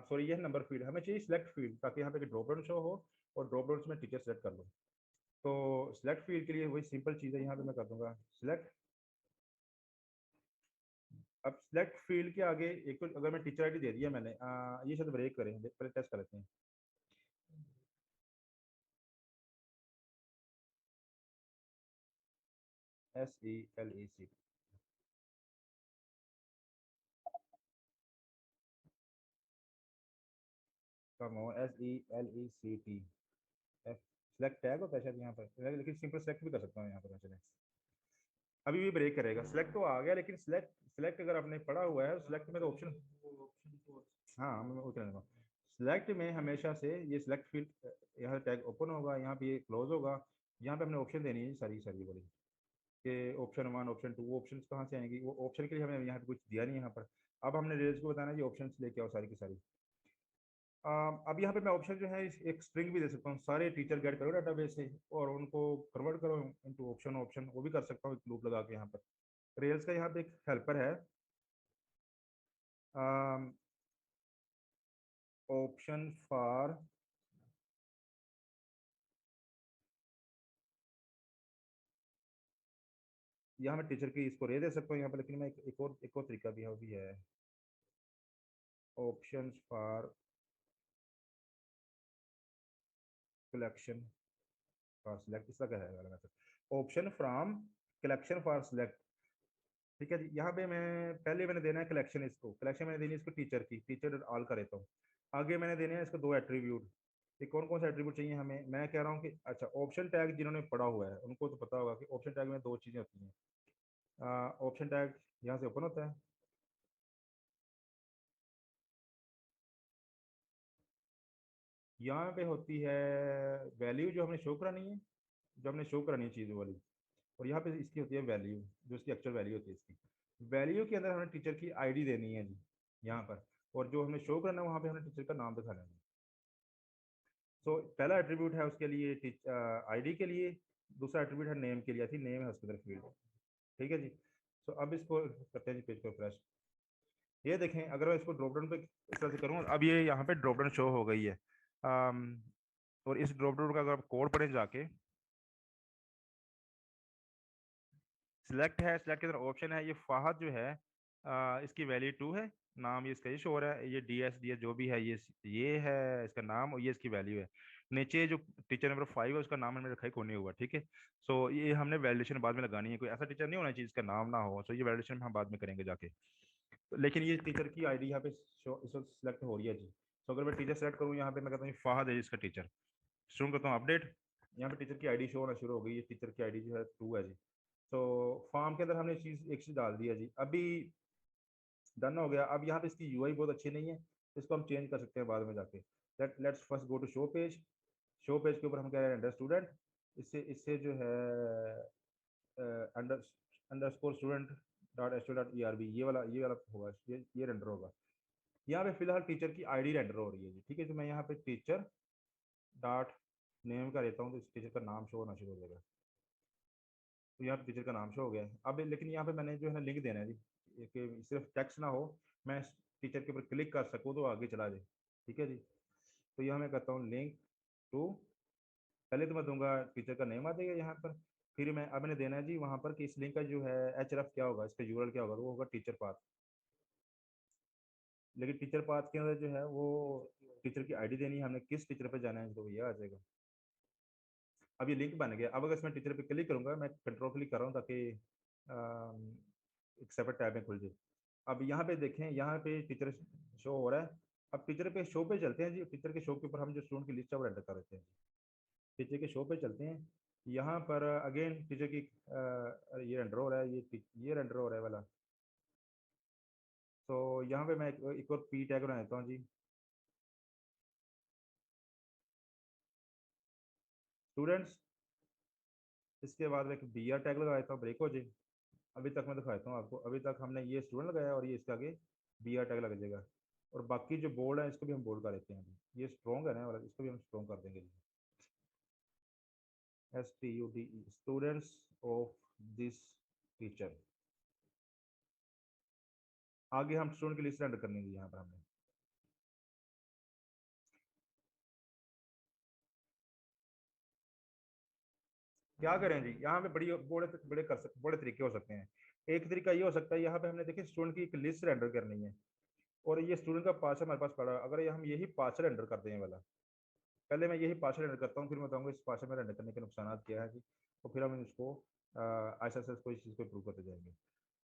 सॉरी ये है नंबर फील्ड, हमें चाहिए सिलेक्ट फील्ड, ताकि यहाँ पे ड्रॉप डाउन शो हो और ड्रॉप डाउन में टीचर सेलेक्ट कर लो। तो सिलेक्ट फील्ड के लिए वही सिंपल चीज़ है, यहाँ पे मैं कर दूंगा सिलेक्ट। अब सिलेक्ट फील्ड के आगे एक तो अगर मैं टीचर आईडी दे दिया मैंने, ये शायद ब्रेक करें, पहले टेस्ट कर लेते हैं। SELEC कम हो, SELECT सिलेक्ट टैग होता है शायद यहाँ पर, लेकिन सिंपल सेलेक्ट भी कर सकता हूँ यहाँ पर चले। अभी भी ब्रेक करेगा, सिलेक्ट तो आ गया, लेकिन सिलेक्ट सिलेक्ट अगर आपने पढ़ा हुआ है सिलेक्ट में तो ऑप्शन, हाँ मैं उतना सिलेक्ट में हमेशा से ये सिलेक्ट फील्ड, यहाँ टैग ओपन होगा, यहाँ पे ये क्लोज होगा, यहाँ पे हमने ऑप्शन देनी है सारी सारी वाली, कि option one option two, option कहाँ से आएंगी, वो ऑप्शन के लिए हमें यहाँ पे कुछ दिया नहीं यहाँ पर। अब हमने रेल्स को बताना है, ये ऑप्शन लेके आओ सारी की सारी। अब यहाँ पे मैं ऑप्शन जो है एक स्ट्रिंग भी दे सकता हूँ, सारे टीचर गेट करो डाटाबेस से और उनको कन्वर्ट करो इनटू ऑप्शन, ऑप्शन वो भी कर सकता हूँ एक लूप लगा के यहाँ पर। रेल्स का यहाँ पे एक हेल्पर है ऑप्शन फॉर, यहाँ मैं टीचर की इसको रे दे सकता हूँ यहाँ पर, लेकिन मैं एक और तरीका भी है, वो भी है option for collection for select, इसका क्या है वाला method, option from collection for select. ठीक है जी, यहाँ पे मैं पहले मैंने देना है कलेक्शन, इसको कलेक्शन मैंने देनी है इसको टीचर की, टीचर ऑल का रहता हूँ। आगे मैंने देने हैं इसको दो एट्रीब्यूट। ये कौन कौन सा एट्रीब्यूट चाहिए हमें, मैं कह रहा हूँ कि अच्छा ऑप्शन टैग जिन्होंने पढ़ा हुआ है उनको तो पता होगा कि ऑप्शन टैग में दो चीज़ें होती हैं। ऑप्शन टैग यहाँ से ओपन होता है, यहाँ पे होती है वैल्यू जो हमने शो करानी है, जो हमने शो करानी है चीज़ों वाली, और यहाँ पे इसकी होती है वैल्यू, जो इसकी एक्चुअल वैल्यू होती है इसकी। वैल्यू के अंदर हमें टीचर की आईडी देनी है जी यहाँ पर, और जो हमें शो करना है वहाँ पे हमने टीचर का नाम दिखाना है। तो पहला एट्रीब्यूट है उसके लिए आईडी के लिए, दूसरा एट्रीब्यूट है नेम के लिए, थी नेम है उसके अंदर फील्ड। ठीक है जी, तो अब इसको करते हैं जी पेज को फ्रेश। ये देखें अगर मैं इसको ड्रॉप डाउन पे इस तरह से करूँ, अब ये यहाँ पे ड्रॉप डाउन शो हो गई है। और इस ड्रॉप डाउन का अगर आप कोड पढ़ें जाके, सिलेक्ट है, सिलेक्ट के अंदर ऑप्शन है, ये फाहद जो है इसकी वैल्यू 2 है, नाम ये इसका ये शो हो रहा है, ये DS जो भी है ये है इसका नाम, और ये इसकी वैल्यू है। नीचे जो टीचर नंबर 5 है उसका नाम हमने रखा है कौन नहीं हुआ, ठीक है। सो ये हमने वैल्यूएशन बाद में लगानी है, कोई ऐसा टीचर नहीं होना चाहिए जिसका नाम ना हो, सो ये वैल्यूएशन हम बाद में करेंगे जाके। तो लेकिन ये टीचर की आईडी यहाँ पे शो इस वक्त सिलेक्ट हो रही है जी। तो अगर मैं टीचर सेलेक्ट करूँ यहाँ पे, मैं कहता हूँ फाहद है इसका टीचर, स्टूडेंट करता हूँ अपडेट, यहाँ पे टीचर की आईडी शो होना शुरू हो गई है, टीचर की आईडी जो है 2 है जी। तो फॉर्म के अंदर हमने एक चीज़ डाल दी है जी, अभी डन हो गया। अब यहाँ पे इसकी यूआई बहुत अच्छी नहीं है, इसको हम चेंज कर सकते हैं बाद में जाके। Let's first go to show page. Show page के ऊपर हम कह रहे हैं अंडर स्टूडेंट, इससे इससे जो है under underscore student dot H dot E R B, ये वाला होगा, ये रेंडर होगा। यहाँ पे फिलहाल टीचर की आईडी रेंडर हो रही है जी, ठीक है। तो मैं यहाँ पे टीचर डॉट नेम का लेता हूँ, तो इस टीचर का नाम शो होना शुरू हो जाएगा। तो यहाँ पे टीचर का नाम शो हो गया है। अब लेकिन यहाँ पे मैंने जो है ना लिंक देना है जी, कि सिर्फ टेक्स्ट ना हो, मैं टीचर के ऊपर क्लिक कर सकूँ तो आगे चला जाए, ठीक है जी। तो यहाँ मैं करता हूँ लिंक टू, पहले तो मैं दूंगा टीचर का नेम आ जाएगा यहाँ पर, फिर मैं अब मैंने देना है जी वहाँ पर कि इस लिंक का जो है एच क्या होगा, इसका यूआरएल क्या होगा, वो होगा टीचर पाथ। लेकिन टीचर पाथ के अंदर जो है वो टीचर की आईडी देनी है, हमने किस टीचर पर जाना है तो ये आ जाएगा। अब ये लिंक बन गया। अब अगर इसमें टीचर पे क्लिक करूंगा, मैं कंट्रोल क्लिक कर रहा हूँ ताकि एक सेपरेट टैब में खुल जाए। अब यहाँ पे देखें, यहाँ पे टीचर शो हो रहा है। अब टीचर पे शो पे चलते हैं जी, टीचर के शो के ऊपर हम जो स्टूडेंट की लिस्ट है वो एंटर कर देते हैं। टीचर के शो पे चलते हैं, यहाँ पर अगेन टीचर की ये एंटर हो रहा है, ये एंटर हो रहा है वाला। तो यहाँ पे मैं एक और पी टैग बना देता हूँ जी, स्टूडेंट्स। इसके बाद मैं एक बी आर टैग लगा देता हूँ, ब्रेक हो जाए। अभी तक मैं दिखाता हूँ आपको, अभी तक हमने ये स्टूडेंट लगाया और ये इसके आगे बी आर टैग लग जाएगा। और बाकी जो बोर्ड है इसको भी हम बोल्ड कर देते हैं, ये स्ट्रॉन्ग है ना वाला, इसको भी हम स्ट्रॉन्ग कर देंगे। STUDE, students of this teacher. आगे हम स्टूडेंट की लिस्ट एंटर करनी है यहाँ पर हमने। क्या करें जी, यहाँ पे बड़े तरीके हो सकते हैं। एक तरीका ये हो सकता है, यहाँ पे हमने देखिए स्टूडेंट की एक लिस्ट एंटर करनी है, और ये स्टूडेंट का पार्सल हमारे पास पड़ा है। अगर ये हम यही पार्सल एंटर करते हैं वाला, पहले मैं यही पार्सल एंटर करता हूँ, फिर मैं बताऊंगा इस पार्सल में एंटर करने के नुकसान क्या है जी। तो फिर हम इसको ऐसा ऐसा कोई चीज़ को इम्प्रूव करते जाएंगे।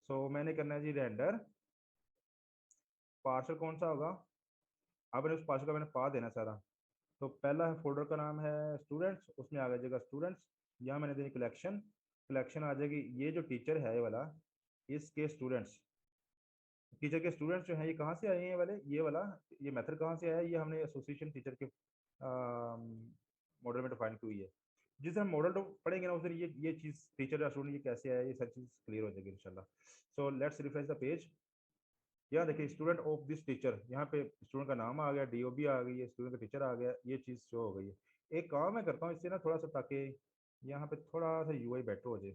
सो मैंने करना है जी रेंडर पार्सल, कौन सा होगा। अब मैंने उस पार्सल का मैंने पा देना सारा। तो पहला फोल्डर का नाम है स्टूडेंट्स, उसमें आ जाएगा स्टूडेंट्स। यहाँ मैंने देनी कलेक्शन, कलेक्शन आ जाएगी ये जो टीचर है ये वाला, इसके स्टूडेंट्स। टीचर के स्टूडेंट्स जो हैं ये कहाँ से आए हैं वाले, ये वाला, ये मेथड कहाँ से आया है, ये हमने एसोसिएशन टीचर के मॉडल में डिफाइन की हुई है। जिस हम मॉडल पढ़ेंगे ना उस दिन ये चीज़ टीचर या स्टूडेंट ये कैसे आया, ये सारी चीज़ क्लियर हो जाएगी इंशाल्लाह। So let's refresh the page. यहाँ देखिए स्टूडेंट ऑफ दिस टीचर, यहाँ पे स्टूडेंट का नाम आ गया, डीओबी आ गई है, स्टूडेंट का टीचर आ गया, ये चीज़ शो हो गई है। एक काम मैं करता हूँ इससे ना थोड़ा सा, ताकि यहाँ पे थोड़ा सा यूआई बेटर हो जाए,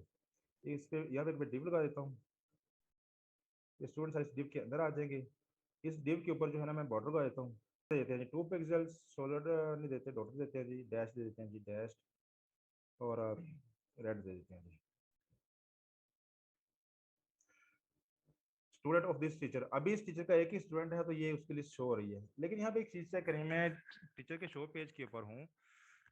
इस पे यहाँ पे डिव लगा देता हूँ। ये स्टूडेंट सारे इस डिव के अंदर आ जाएंगे। इस डिव के ऊपर जो है ना मैं बॉर्डर लगा देता हूँ, देते हैं जी 2 पिक्सल्स, सोलर नहीं देते, डॉटर देते हैं जी, डैश दे देते हैं जी, डैश, और रेड दे देते हैं जी। स्टूडेंट ऑफ दिस टीचर, अभी इस टीचर का एक ही स्टूडेंट है तो ये उसकी लिस्ट शो हो रही है। लेकिन यहाँ पे एक चीज़ चेक करें, मैं टीचर के शो पेज के ऊपर हूँ,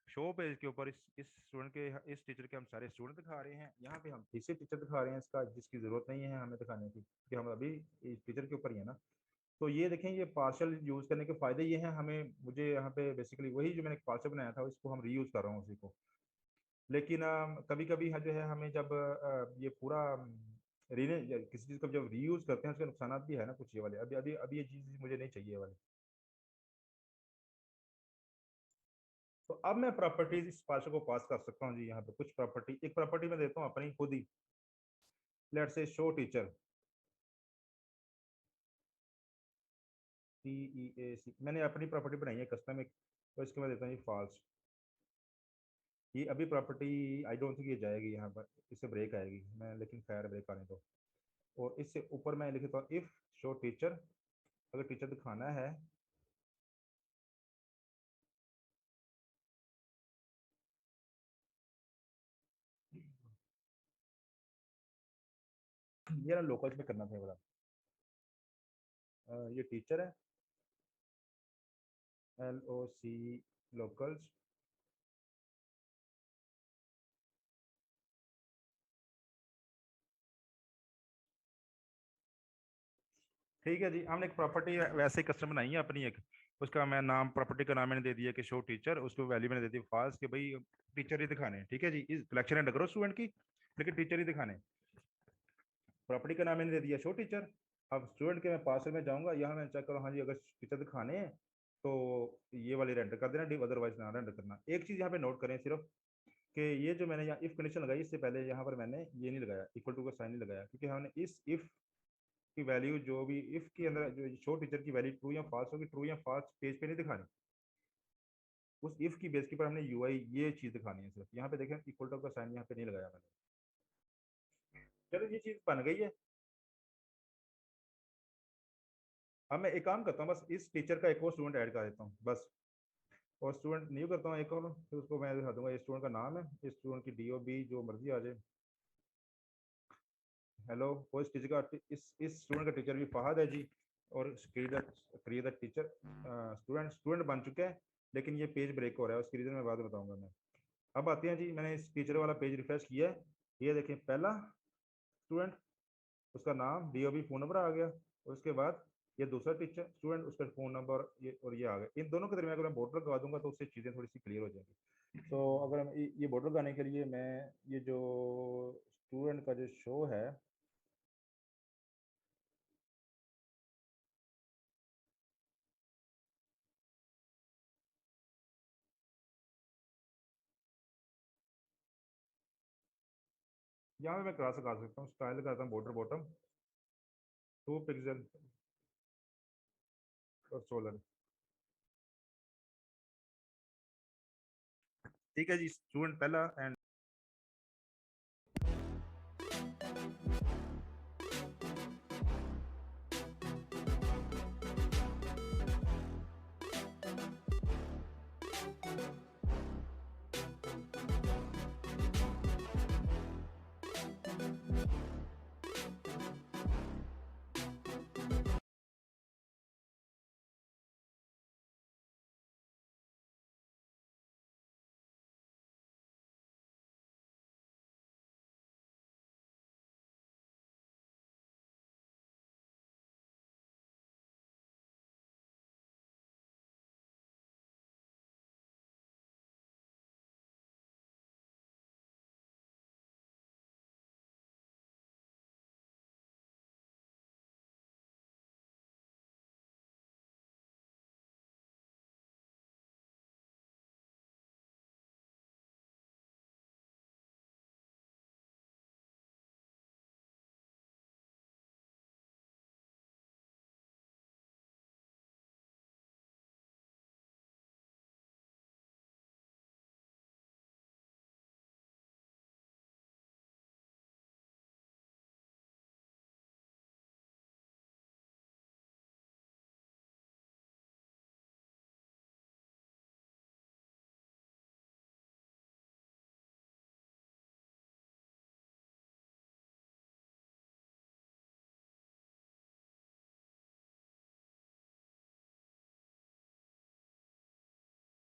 शो पेज के ऊपर इस स्टूडेंट के, इस टीचर के हम सारे स्टूडेंट दिखा रहे हैं। यहाँ पे हम तीसरे टीचर दिखा रहे हैं इसका, जिसकी जरूरत नहीं है हमें दिखाने की, क्योंकि हम अभी इस टीचर के ऊपर ही है ना। तो ये देखें, ये पार्शल यूज करने के फायदे ये हैं हमें, मुझे यहाँ पे बेसिकली वही जो मैंने पार्शल बनाया था इसको हम रीयूज कर रहा हूँ उसी को। लेकिन कभी कभी जो है हमें जब ये पूरा रीने किसी चीज़ को जब रीयूज करते हैं उसके नुकसान भी है ना कुछ, ये वाले अभी अभी अभी ये चीज़ मुझे नहीं चाहिए वाले। तो अब मैं प्रॉपर्टीज इस पार्शल को पास कर सकता हूँ जी। यहाँ पे कुछ प्रॉपर्टी, एक प्रॉपर्टी मैं देता हूँ अपनी खुद ही, लेट से शो टीचर, TEAC, मैंने अपनी प्रॉपर्टी बनाई है कस्टम एक, तो इसके मैं देता हूँ फॉल्स। ये अभी प्रॉपर्टी आई डोंट थिंक ये जाएगी यहाँ पर, इससे ब्रेक आएगी, मैं लेकिन खैर ब्रेक आने दो। और इससे ऊपर मैं लिखता हूँ इफ शो टीचर, अगर टीचर दिखाना है, ये ना लोकल्स में करना था बड़ा। ये टीचर है, LOC लोकल्स, ठीक है जी, हमने एक प्रॉपर्टी वैसे कस्टम बनाई है अपनी एक, उसका मैं नाम, प्रॉपर्टी का नाम मैंने दे दिया कि शो टीचर, उसको वैल्यू मैंने दे दी फॉल्स कि भाई टीचर ही दिखाने हैं। ठीक है जी, इस कलेक्शन एंड करो स्टूडेंट की, लेकिन टीचर ही दिखाने। प्रॉपर्टी का नाम मैंने दे दिया शो टीचर। अब स्टूडेंट के मैं पार्सल में जाऊंगा, यहाँ मैं चेक करूँ, हाँ जी अगर टीचर दिखाने हैं तो ये वाली रेंडर कर देना, डिव अदरवाइज ना रेंडर करना। एक चीज़ यहाँ पे नोट करें सिर्फ कि ये जो मैंने यहाँ इफ कंडीशन लगाई, इससे पहले यहाँ पर मैंने ये नहीं लगाया, इक्वल टू का साइन नहीं लगाया, क्योंकि हमने इस इफ की वैल्यू, जो भी इफ के अंदर जो शो टीचर की वैल्यू ट्रू या फॉल्स होगी, ट्रू या फॉल्स पेज पे नहीं दिखानी, उस इफ की बेस के पर हमने यूआई ये चीज दिखानी है सिर्फ। यहाँ पे देखें इक्वल टू का साइन यहाँ पे नहीं लगाया मैंने। चलो ये चीज बन गई है। अब मैं एक काम करता हूँ, बस इस टीचर का एक और स्टूडेंट ऐड कर देता हूँ बस, और स्टूडेंट न्यू करता हूँ एक और, फिर उसको मैं दिखा दूंगा, ये स्टूडेंट का नाम है, इस स्टूडेंट की डी ओ बी जो मर्जी आ जाए। हेलो, वो इस टीचर का, इस स्टूडेंट का टीचर भी फहद है जी, और create the teacher student, student बन चुके हैं, लेकिन ये पेज ब्रेक हो रहा है, उसकी रीजन मैं बाद में बताऊंगा मैं। अब आते हैं जी, मैंने इस टीचर वाला पेज रिफ्रेश किया है, ये देखें पहला स्टूडेंट, उसका नाम D O B phone number आ गया, और उसके बाद ये दूसरा टीचर स्टूडेंट, उसका फ़ोन नंबर, ये और ये आ गया। इन दोनों के दरमियान अगर मैं बॉर्डर लगा दूंगा तो उससे चीज़ें थोड़ी सी क्लियर हो जाएंगी। तो अगर हम ये बॉर्डर लगाने के लिए, मैं ये जो स्टूडेंट का जो शो है, यहाँ पे मैं क्रॉस लगा सकता हूँ, स्टाइल करता हूँ बॉर्डर बॉटम 2 पिक्सल और 16। ठीक है जी, स्टूडेंट पहला एंड